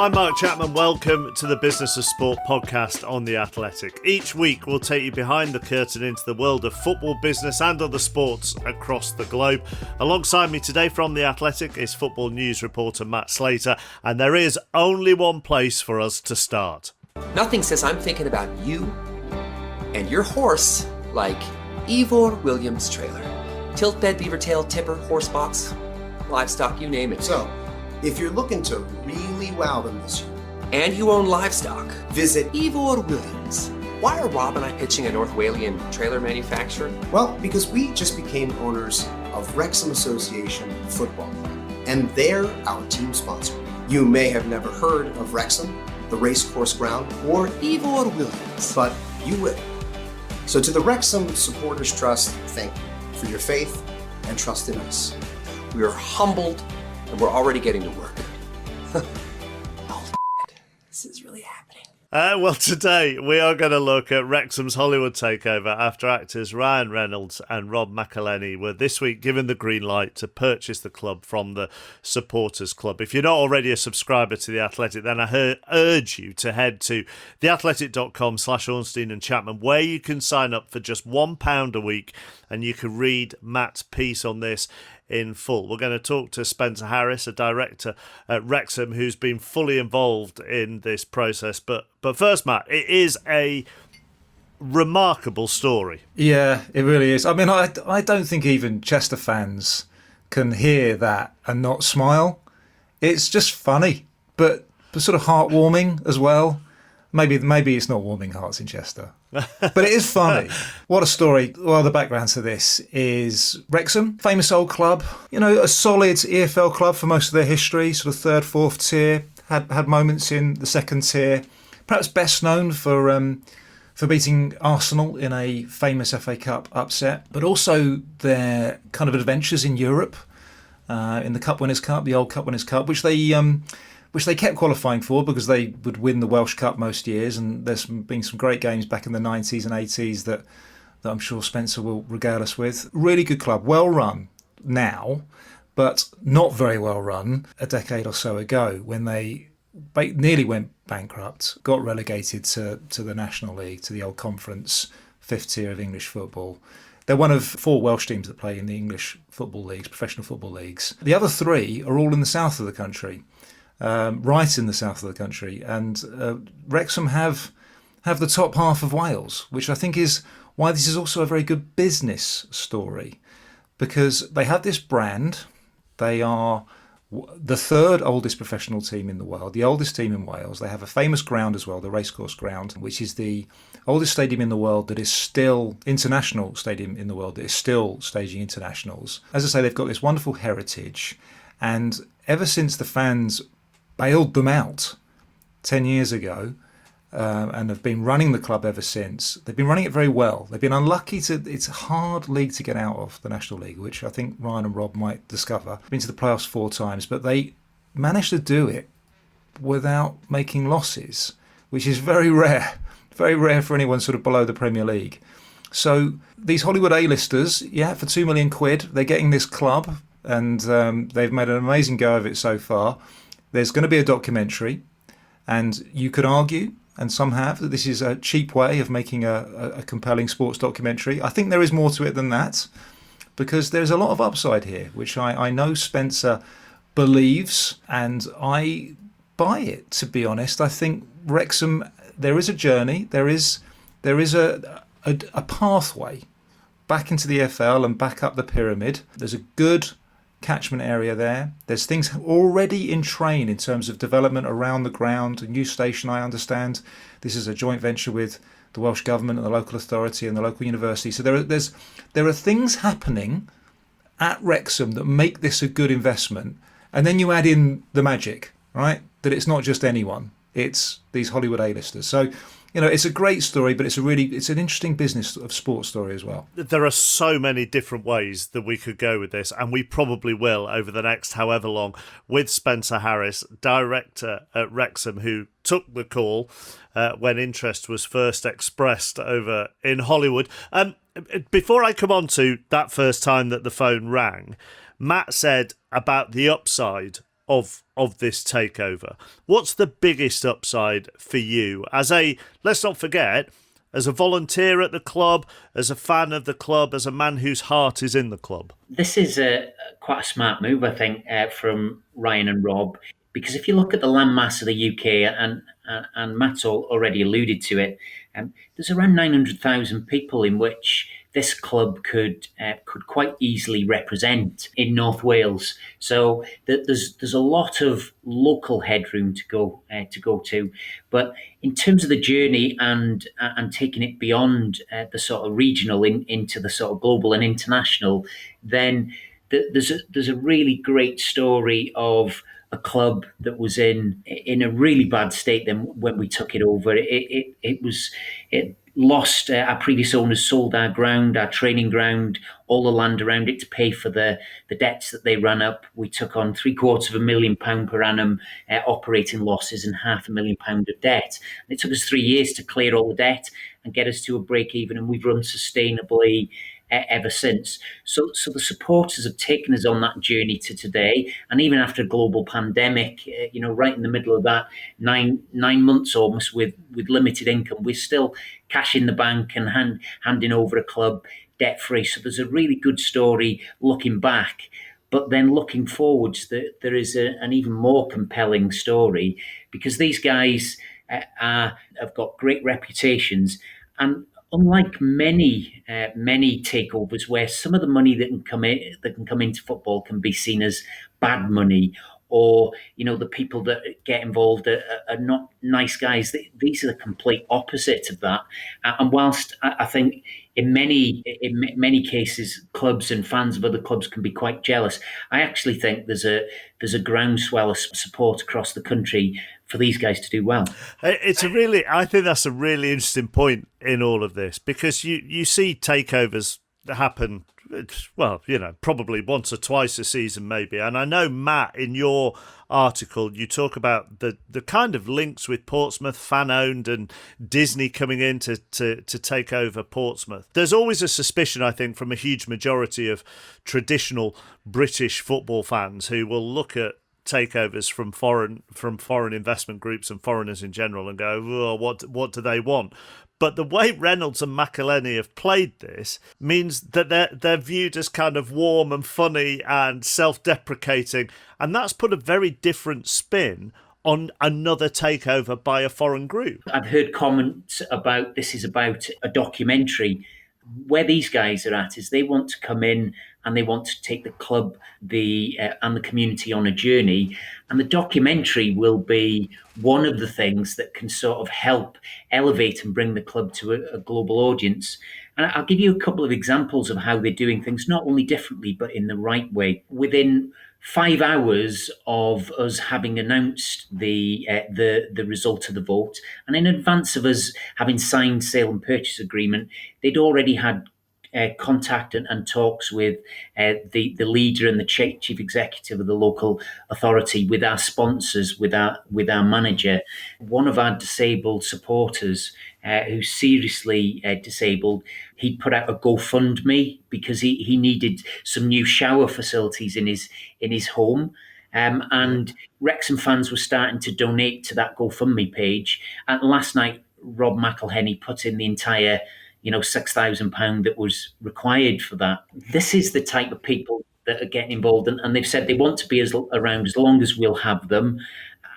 I'm Mark Chapman. Welcome to the Business of Sport podcast on The Athletic. Each week we'll take you behind the curtain into the world of football, business and other sports across the globe. Alongside me today from The Athletic is football news reporter Matt Slater, and there is only one place for us to start. Nothing says I'm thinking about you and your horse like Ivor Williams trailer. Tilt bed, beaver tail, tipper, horse box, livestock, you name it. So, if you're looking to really wow them this year, and you own livestock, visit Ivor Williams. Why are Rob and I pitching a North Walian trailer manufacturer? Well, because we just became owners of Wrexham Association Football Club, and they're our team sponsor. You may have never heard of Wrexham, the racecourse ground, or Ivor Williams. but you will. So to the Wrexham Supporters Trust, thank you for your faith and trust in us. We are humbled, and we're already getting to work. Holy shit, this is really happening. Well, today we are going to look at Wrexham's Hollywood takeover after actors Ryan Reynolds and Rob McElhenney were this week given the green light to purchase the club from the Supporters Club. If you're not already a subscriber to The Athletic, then I urge you to head to theathletic.com/Ornstein and Chapman, where you can sign up for just £1 a week and you can read Matt's piece on this in full. We're going to talk to Spencer Harris, a director at Wrexham, who's been fully involved in this process. But first, Matt, it is a remarkable story. Yeah, it really is. I mean, I don't think even Chester fans can hear that and not smile. It's just funny, but sort of heartwarming as well. Maybe it's not warming hearts in Chester, but it is funny. What a story. Well, the background to this is Wrexham, famous old club, you know, a solid EFL club for most of their history, sort of third, fourth tier, had moments in the second tier, perhaps best known for beating Arsenal in a famous FA Cup upset, but also their kind of adventures in Europe, in the Cup Winners' Cup, the old Cup Winners' Cup, which they kept qualifying for because they would win the Welsh Cup most years, and there's been some great games back in the 90s and 80s that I'm sure Spencer will regale us with. Really good club, well run now, but not very well run a decade or so ago when they nearly went bankrupt, got relegated to the National League, to the old Conference, fifth tier of English football. They're one of 4 Welsh teams that play in the English football leagues, professional football leagues. The other 3 are all in the south of the country. Right in the south of the country, and Wrexham have the top half of Wales, which I think is why this is also a very good business story, because they have this brand. They are the 3rd oldest professional team in the world, the oldest team in Wales. They have a famous ground as well, the racecourse ground, which is the oldest stadium in the world that is still international stadium in the world that is still staging internationals. As I say, they've got this wonderful heritage, and ever since the fans bailed them out 10 years ago and have been running the club ever since. They've been running it very well. They've been unlucky it's a hard league to get out of, the National League, which I think Ryan and Rob might discover. Been to the playoffs 4 times, but they managed to do it without making losses, which is very rare for anyone sort of below the Premier League. So these Hollywood A-listers, for £2 million, they're getting this club, and they've made an amazing go of it so far. There's going to be a documentary, and you could argue, and some have, that this is a cheap way of making a compelling sports documentary. I think there is more to it than that, because there's a lot of upside here, which I know Spencer believes, and I buy it, to be honest. I think Wrexham, there is a journey, there is a pathway back into the EFL and back up the pyramid. There's a good catchment area there. There's things already in train in terms of development around the ground. A new station, I understand. This is a joint venture with the Welsh Government and the local authority and the local university. So there are things happening at Wrexham that make this a good investment. And then you add in the magic, right? That it's not just anyone. It's these Hollywood A-listers. So, it's a great story, but it's an interesting business of sports story as well. There are so many different ways that we could go with this, and we probably will over the next however long, with Spencer Harris, director at Wrexham, who took the call when interest was first expressed over in Hollywood. Before I come on to that first time that the phone rang, Matt said about the upside of this takeover. What's the biggest upside for you as let's not forget, as a volunteer at the club, as a fan of the club, as a man whose heart is in the club? This is quite a smart move, I think, from Ryan and Rob, because if you look at the landmass of the UK, and Matt's already alluded to it, there's around 900,000 people in which this club could quite easily represent in North Wales. So there's a lot of local headroom to go to, but in terms of the journey and taking it beyond the sort of regional into the sort of global and international, then there's a really great story of a club that was in a really bad state then when we took it over. It lost, our previous owners sold our ground, our training ground, all the land around it to pay for the debts that they ran up. We took on £750,000 per annum operating losses and £500,000 of debt. And it took us 3 years to clear all the debt and get us to a break even, and we've run sustainably ever since. So the supporters have taken us on that journey to today, and even after a global pandemic, right in the middle of that, nine months almost with limited income, we're still cash in the bank and handing over a club debt free. So there's a really good story looking back, but then looking forwards, there is an even more compelling story, because these guys have got great reputations, and unlike many takeovers where some of the money that can come into football can be seen as bad money, or the people that get involved are not nice guys. These are the complete opposite of that. And whilst I think in many cases clubs and fans of other clubs can be quite jealous, I actually think there's a groundswell of support across the country for these guys to do well. I think that's a really interesting point in all of this, because you see takeovers happen, well, probably once or twice a season maybe. And I know, Matt, in your article, you talk about the kind of links with Portsmouth, fan-owned, and Disney coming in to take over Portsmouth. There's always a suspicion, I think, from a huge majority of traditional British football fans who will look at takeovers from foreign investment groups and foreigners in general and go, oh, what do they want? But the way Reynolds and McElhenney have played this means that they're viewed as kind of warm and funny and self-deprecating, and that's put a very different spin on another takeover by a foreign group. I've heard comments about this is about a documentary. Where these guys are at is they want to come in and they want to take the club and the community on a journey. And the documentary will be one of the things that can sort of help elevate and bring the club to a global audience. And I'll give you a couple of examples of how they're doing things, not only differently, but in the right way. Within 5 hours of us having announced the result of the vote, and in advance of us having signed sale and purchase agreement, they'd already had contact and talks with the leader and the chief executive of the local authority, with our sponsors, with our manager. One of our disabled supporters, who's seriously disabled, he put out a GoFundMe because he needed some new shower facilities in his home. And Wrexham fans were starting to donate to that GoFundMe page. And last night, Rob McElhenney put in the entire £6,000 that was required for that. This is the type of people that are getting involved, and they've said they want to be around as long as we'll have them.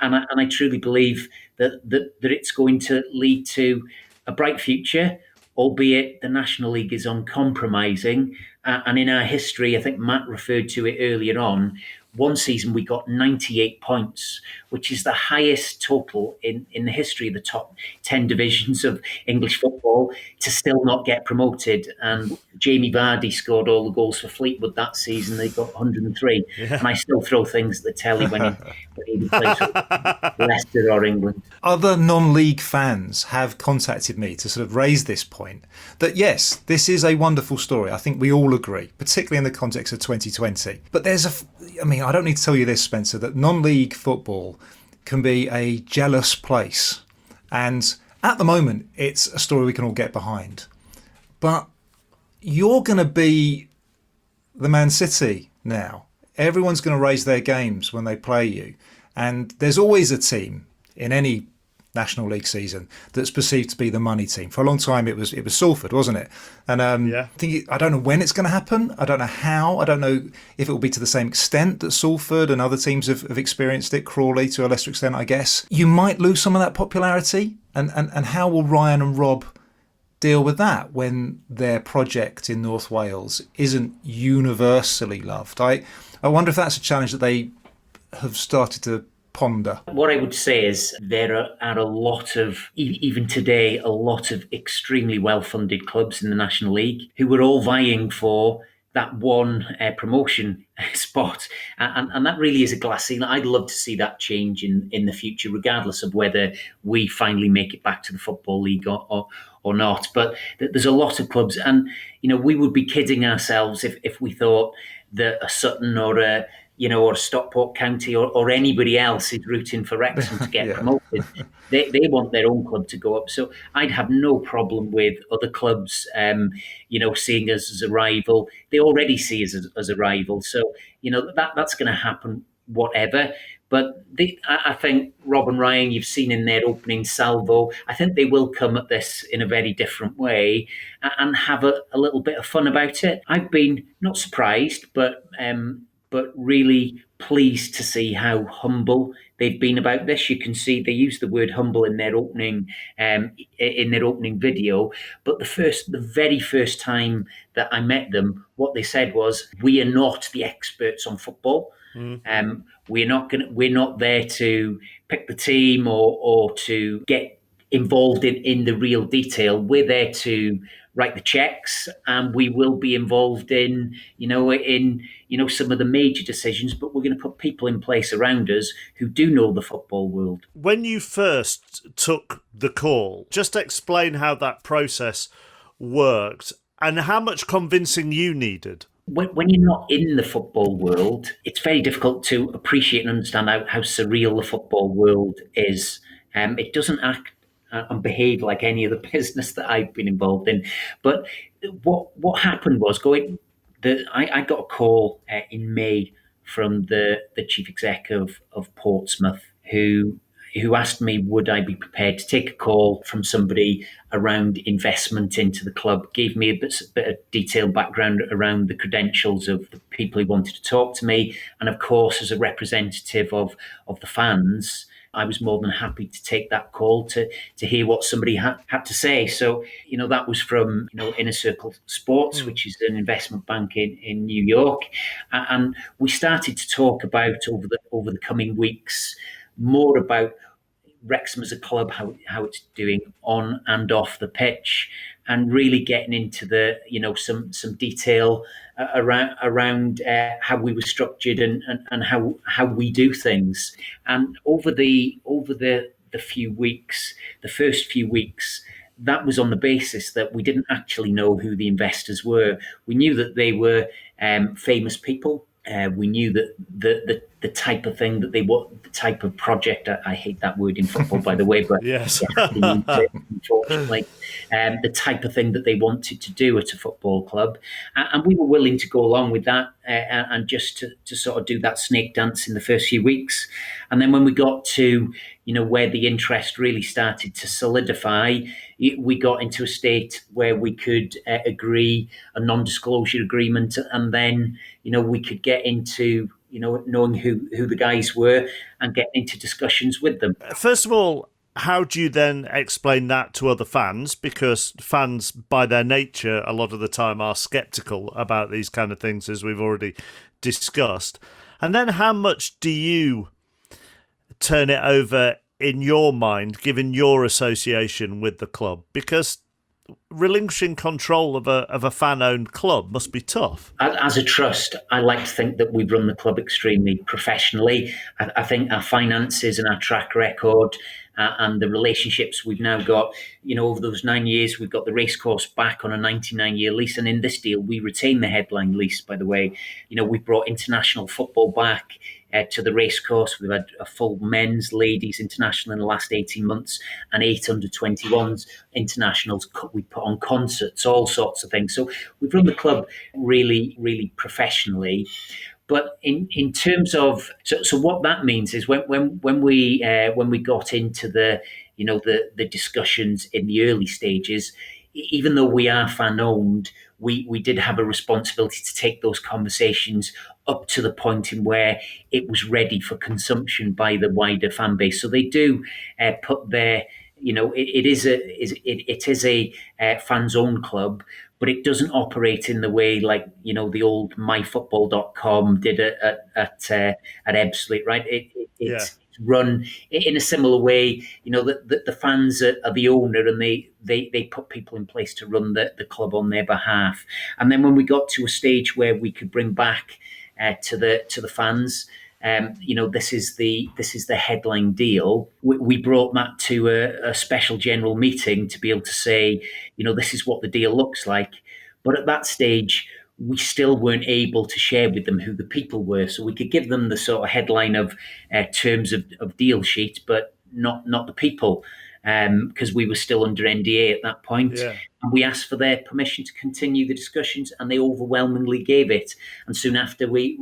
And I truly believe that it's going to lead to a bright future, albeit the National League is uncompromising. And in our history, I think Matt referred to it earlier on, one season we got 98 points, which is the highest total in the history of the top 10 divisions of English football, to still not get promoted. And Jamie Vardy scored all the goals for Fleetwood that season. They got 103. Yeah. And I still throw things at the telly when he plays for Leicester or England. Other non-league fans have contacted me to sort of raise this point that, yes, this is a wonderful story. I think we all agree, particularly in the context of 2020. But I don't need to tell you this, Spencer, that non-league football can be a jealous place. And at the moment, it's a story we can all get behind. But you're going to be the Man City now everyone's going to raise their games when they play you. And there's always a team in any National League season that's perceived to be the money team. For a long time, it was Salford, wasn't it? And I don't know when it's going to happen. I don't know how. I don't know if it will be to the same extent that Salford and other teams have experienced it. Crawley to a lesser extent, I guess. You might lose some of that popularity. And how will Ryan and Rob deal with that when their project in North Wales isn't universally loved? I wonder if that's a challenge that they have started to ponder. What I would say is there are a lot of, even today, a lot of extremely well-funded clubs in the National League who are all vying for that one promotion spot. And that really is a glass ceiling. I'd love to see that change in the future, regardless of whether we finally make it back to the Football League or not. But there's a lot of clubs. And, we would be kidding ourselves if we thought that a Sutton or a Stockport County or anybody else is rooting for Wrexham to get promoted. They want their own club to go up. So I'd have no problem with other clubs, seeing us as a rival. They already see us as a rival. So, that's going to happen, whatever. But I think Rob and Ryan, you've seen in their opening salvo, I think they will come at this in a very different way and have a little bit of fun about it. I've been not surprised, but really pleased to see how humble they've been about this. You can see they use the word humble in their opening video. But the very first time that I met them, what they said was, "We are not the experts on football. We're not there to pick the team or to get involved in the real detail. We're there to write the checks, and we will be involved in some of the major decisions, but we're going to put people in place around us who do know the football world." When you first took the call, just explain how that process worked and how much convincing you needed. When you're not in the football world, it's very difficult to appreciate and understand how surreal the football world is. It doesn't act and behave like any other business that I've been involved in. But what happened was I got a call in May from the chief exec of Portsmouth who asked me would I be prepared to take a call from somebody around investment into the club, gave me a bit of detailed background around the credentials of the people who wanted to talk to me. And of course, as a representative of the fans, I was more than happy to take that call to hear what somebody had to say. So, that was from, Inner Circle Sports, which is an investment bank in New York. And we started to talk about over the coming weeks, more about Wrexham as a club, how it's doing on and off the pitch, and really getting into the some detail around how we were structured and how we do things. And over the few weeks, the first few weeks, that was on the basis that we didn't actually know who the investors were. We knew that they were famous people. We knew that the type of thing that they want, the type of project, I hate that word in football, by the way, but yes, unfortunately, the type of thing that they wanted to do at a football club. And we were willing to go along with that and just to sort of do that snake dance in the first few weeks. And then when we got to, where the interest really started to solidify, we got into a state where we could agree a non-disclosure agreement, and then, we could get into, knowing who the guys were and getting into discussions with them. First of all, how do you then explain that to other fans? Because fans, by their nature, a lot of the time are sceptical about these kind of things, as we've already discussed. And then how much do you turn it over in your mind, given your association with the club? Because relinquishing control of a fan-owned club must be tough. As a trust, I like to think that we run the club extremely professionally. I think our finances and our track record and the relationships we've now got, over those 9 years, we've got the racecourse back on a 99-year lease. And in this deal, we retain the headline lease, by the way. We've brought international football back to the racecourse. We've had a full men's, ladies international in the last 18 months and 8 under-21s internationals. We put on concerts, all sorts of things. So we've run the club really, really professionally. But in terms of so what that means is when we got into the discussions in the early stages, even though we are fan owned, we did have a responsibility to take those conversations up to the point in where it was ready for consumption by the wider fan base. So they do put their, it is a fans owned club, but it doesn't operate in the way like the old myfootball.com did at Ebbsfleet, right? It's run in a similar way. The fans are the owner, and they put people in place to run the club on their behalf. And then when we got to a stage where we could bring back to the fans, this is the headline deal. We brought that to a special general meeting to be able to say, this is what the deal looks like. But at that stage, we still weren't able to share with them who the people were. So we could give them the sort of headline of terms of deal sheet, but not the people, because we were still under NDA at that point. Yeah. And we asked for their permission to continue the discussions, and they overwhelmingly gave it. And soon after, we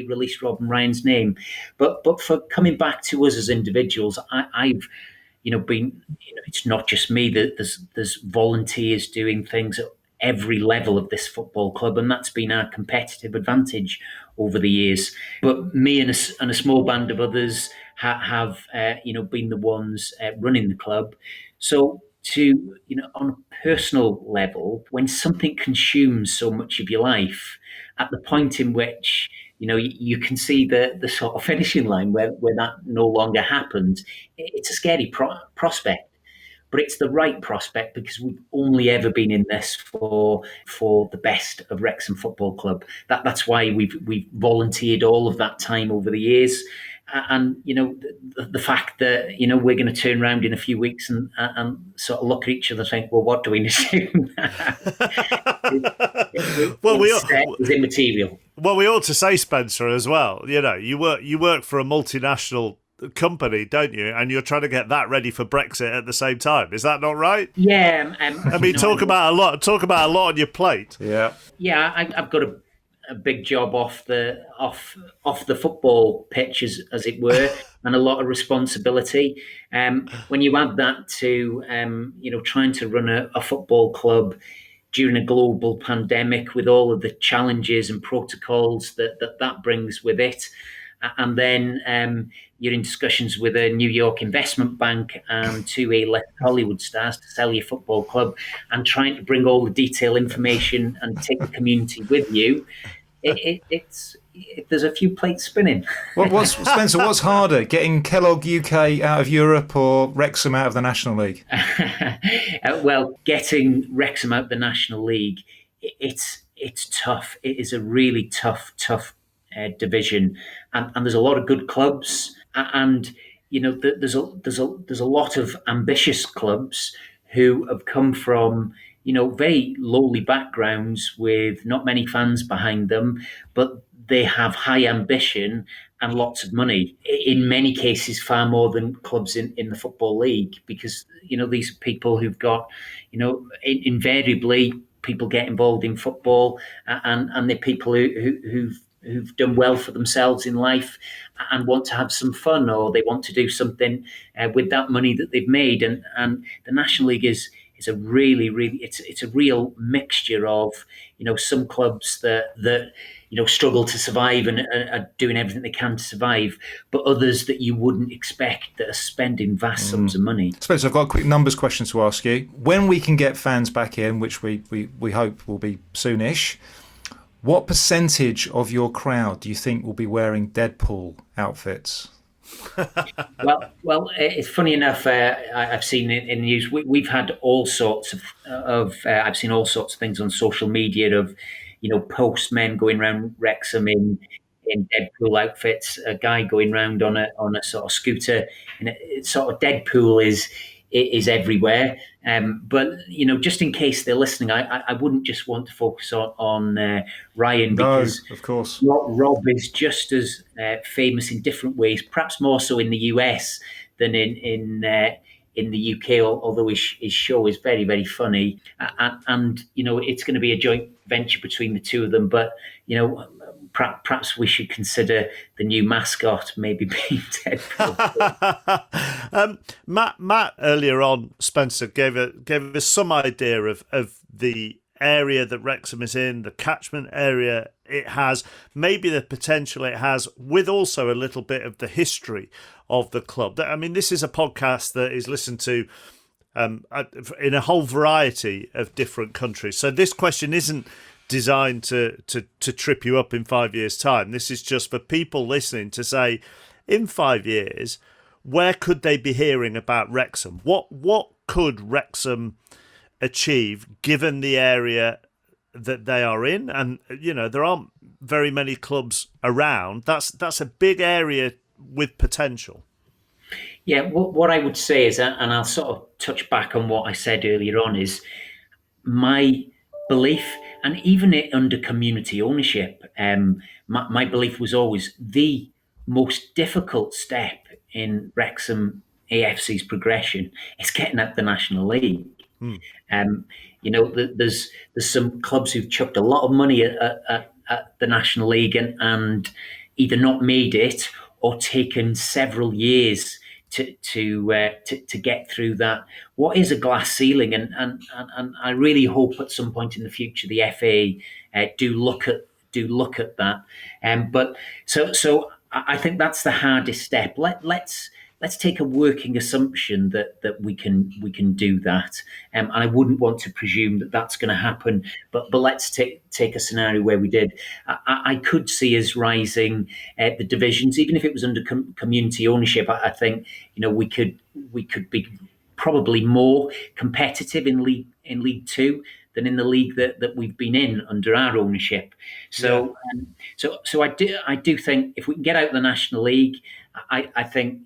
released Rob and Ryan's name. But for coming back to us as individuals, I've been, it's not just me. There's volunteers doing things at every level of this football club, and that's been our competitive advantage over the years. But me and a small band of others have been the ones running the club. So to on a personal level, when something consumes so much of your life, at the point in which you can see the sort of finishing line where that no longer happens, it's a scary prospect. But it's the right prospect because we've only ever been in this for the best of Wrexham Football Club. That's why we've volunteered all of that time over the years. And the fact that we're going to turn around in a few weeks and sort of look at each other and think, well, what do we need to do? It's immaterial. Well, we ought to say, Spencer, as well. You work for a multinational company, don't you? And you're trying to get that ready for Brexit at the same time. Is that not right? Yeah. I mean, talk about a lot on your plate. Yeah. Yeah, I've got a big job off the football pitch, as it were, and a lot of responsibility. When you add that to trying to run a football club during a global pandemic with all of the challenges and protocols that brings with it. And then you're in discussions with a New York investment bank and two A-list Hollywood stars to sell your football club, and trying to bring all the detailed information and take the community with you. There's a few plates spinning. Spencer, what's harder, getting Kellogg UK out of Europe or Wrexham out of the National League? Well, getting Wrexham out of the National League, it's tough. It is a really tough division, and there's a lot of good clubs, and there's a lot of ambitious clubs who have come from very lowly backgrounds with not many fans behind them, but they have high ambition and lots of money. In many cases, far more than clubs in the Football League, because these are people who've got invariably people get involved in football, and they're people who've done well for themselves in life and want to have some fun, or they want to do something with that money that they've made. And the National League is a really, it's a real mixture of some clubs that struggle to survive and are doing everything they can to survive, but others that you wouldn't expect that are spending vast sums of money. Spencer, I've got a quick numbers question to ask you. When we can get fans back in, which we hope will be soonish, what percentage of your crowd do you think will be wearing Deadpool outfits? Well, it's funny enough. I've seen it in the news. We've had all sorts of I've seen all sorts of things on social media of, postmen going around Wrexham in Deadpool outfits. A guy going around on a sort of scooter, and it's sort of Deadpool is everywhere. But just in case they're listening, I wouldn't just want to focus on Ryan, because of course Rob is just as famous in different ways, perhaps more so in the US than in in the UK, although his show is very, very funny. And it's going to be a joint venture between the two of them. But, perhaps we should consider the new mascot maybe being Deadpool. Matt earlier on, Spencer, gave us some idea of the area that Wrexham is in, the catchment area it has, maybe the potential it has, with also a little bit of the history of the club. I mean, this is a podcast that is listened to in a whole variety of different countries. So this question isn't designed to trip you up in 5 years' time. This is just for people listening to say, in 5 years, where could they be hearing about Wrexham? What could Wrexham achieve given the area that they are in? And there aren't very many clubs around. That's a big area with potential. Yeah, what I would say is, and I'll sort of touch back on what I said earlier on, is my belief, and even under community ownership, my belief was always the most difficult step in Wrexham AFC's progression is getting up the National League. There's some clubs who've chucked a lot of money at the National League and either not made it or taken several years to get through that. What is a glass ceiling? And I really hope at some point in the future the FA do look at that. But so I think that's the hardest step. Let's take a working assumption that we can do that, and I wouldn't want to presume that that's going to happen. But let's take a scenario where we did. I could see us rising the divisions, even if it was under community ownership. I think we could be probably more competitive in League Two than in the league that we've been in under our ownership. So I do think if we can get out of the National League, I think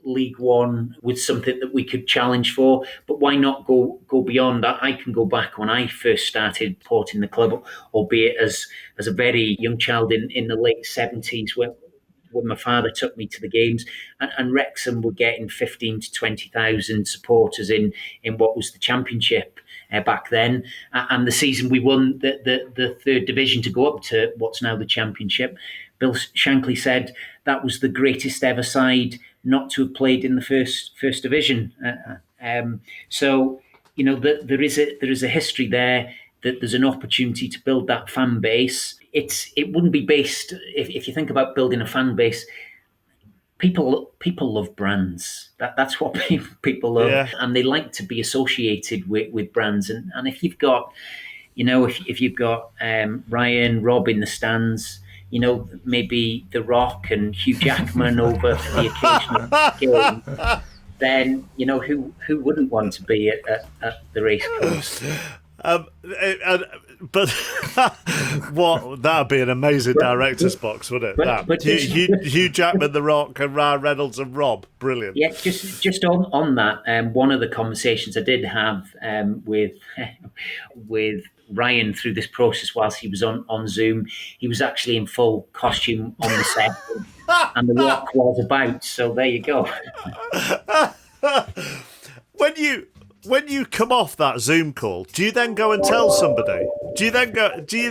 League One was something that we could challenge for. But why not go beyond that? I can go back when I first started supporting the club, albeit as a very young child in the late 70s, when my father took me to the games, and Wrexham were getting 15 to 20,000 supporters in what was the Championship back then, and the season we won the third division to go up to what's now the Championship. Bill Shankly said that was the greatest ever side not to have played in the first division. So there is a history there. That there's an opportunity to build that fan base. It wouldn't be based, if you think about building a fan base, people love brands. That's what people love, yeah. And they like to be associated with brands. And if you've got, if you've got Ryan, Rob in the stands, maybe The Rock and Hugh Jackman over for the occasional game, then who wouldn't want to be at the racecourse? But that'd be an amazing director's box, wouldn't it? But Hugh Jackman, The Rock, and Ryan Reynolds and Rob, brilliant. Yeah, just on that, one of the conversations I did have with Ryan through this process whilst he was on Zoom, he was actually in full costume on the set, and The Rock was about. So there you go. When you come off that Zoom call, do you then go and tell somebody? Do you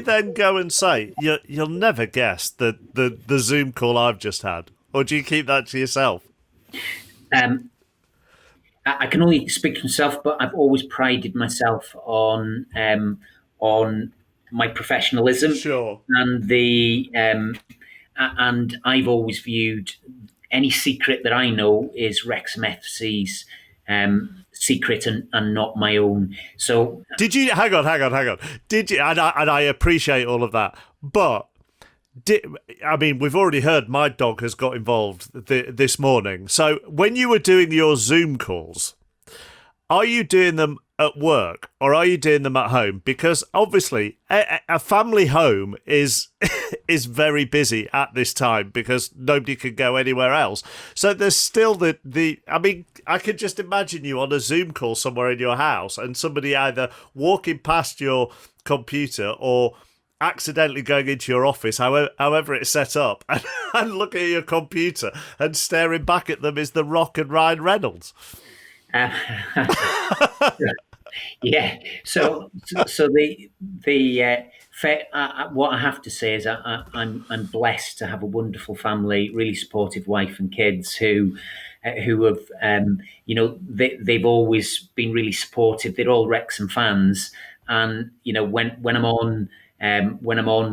then go and say, you'll never guess the Zoom call I've just had? Or do you keep that to yourself? I can only speak for myself, but I've always prided myself on my professionalism. Sure. And I've always viewed any secret that I know is Wrexham FC's secret and not my own. So did you hang on? Did you? And I appreciate all of that, but we've already heard my dog has got involved this morning. So when you were doing your Zoom calls, are you doing them at work or are you doing them at home? Because obviously a family home is very busy at this time because nobody can go anywhere else. So there's still I could just imagine you on a Zoom call somewhere in your house and somebody either walking past your computer or accidentally going into your office, however it's set up, and looking at your computer and staring back at them is The Rock and Ryan Reynolds. Um, yeah. So what I have to say is I'm blessed to have a wonderful family, really supportive wife and kids who have they've always been really supportive. They're all Wrexham fans, and when I'm on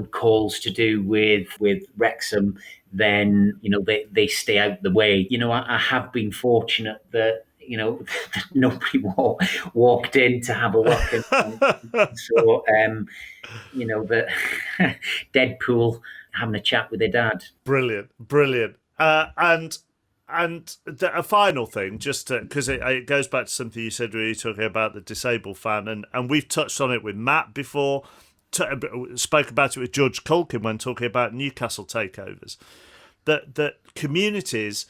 calls to do with Wrexham, then they stay out the way. I have been fortunate that that nobody walked in to have a look, and so that Deadpool having a chat with their dad. Brilliant, brilliant. And a final thing, just because it goes back to something you said when you were talking about the disabled fan, and we've touched on it with Matt before, spoke about it with George Culkin when talking about Newcastle takeovers, that communities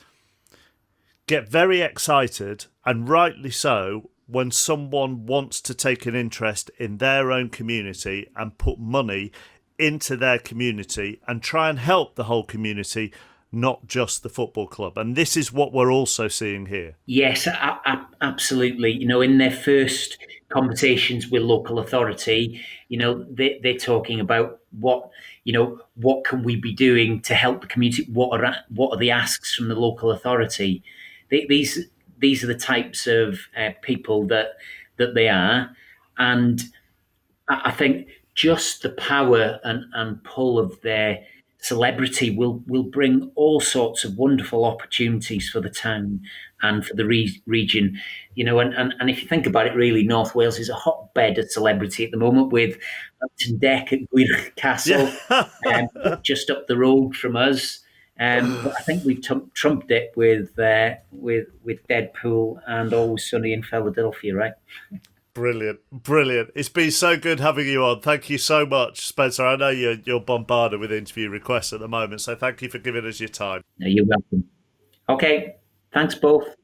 get very excited, and rightly so, when someone wants to take an interest in their own community and put money into their community and try and help the whole community, not just the football club. And this is what we're also seeing here. Yes, absolutely. In their first conversations with local authority, they're talking about what can we be doing to help the community? What are the asks from the local authority? These are the types of people that they are, and I think just the power and pull of their celebrity will bring all sorts of wonderful opportunities for the town and for the region. And if you think about it, really, North Wales is a hotbed of celebrity at the moment, with Upton Deck at Gwyr Castle, just up the road from us. But I think we've trumped it with Deadpool and Always Sunny in Philadelphia, right? Brilliant, brilliant. It's been so good having you on. Thank you so much, Spencer. I know you're bombarded with interview requests at the moment, so thank you for giving us your time. No, you're welcome. Okay, thanks both.